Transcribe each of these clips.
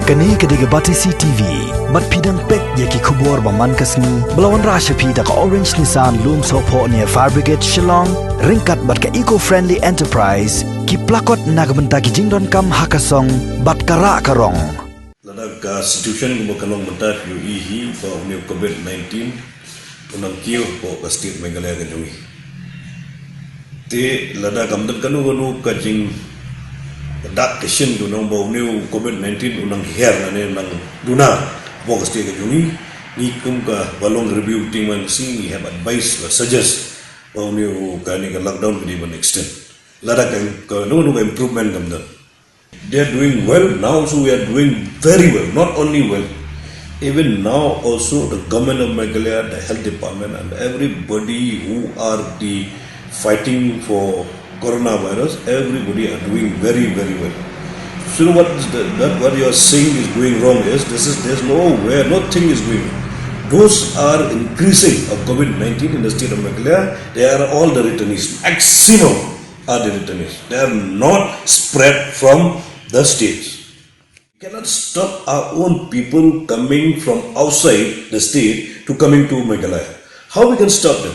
Kani kadiga Batisi TV, mat pidang pek yaki kubor baman kasni, belawan rasha pida ka Orange Nissan Loom Sopo near Fire Brigade Shillong, ringkat bat ka eco-friendly enterprise, ki plakot nagbenta ki jingdon kam hakasong, bat kara karong. Ladak ka situation ko makanong mentat yu ihi pa uniu COVID-19 unang kiyo po ka state Meghalaya ka jungi. Te ladak amdan kanu ka jing dak keshin du nang bau new COVID-19 unang her na nang duna box te ka jungi ni kum ka balong review team man sing we have advice or suggest bau new ka ni ka lockdown ni man extend ladak ka no improvement gamda they are doing well now, so we are doing very well, not only well, even now also the government of Meghalaya, the health department and everybody who are the fighting for coronavirus, everybody are doing very well. So what you are saying is going wrong is there's nowhere, nothing is going wrong. Those are increasing of COVID-19 in the state of Meghalaya. They are all the returnees. Maximum are the returnees. They are not spread from the states. We cannot stop our own people coming from outside the state to coming to Meghalaya. How we can stop them?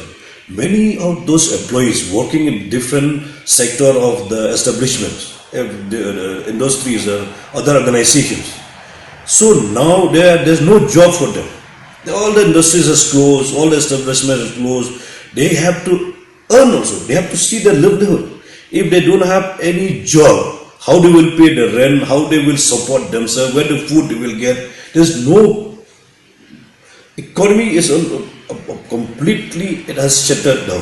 Many of those employees working in different sector of the establishments, the industries or other organizations. So now there's no job for them. All the industries are closed, all the establishments are closed. They have to earn also. They have to see their livelihood. If they don't have any job, how they will pay the rent, how they will support themselves, where the food they will get. There's no economy is completely, it has shuttered down.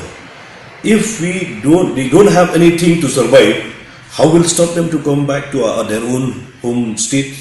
If they don't have anything to survive, how will stop them to come back to their own home state?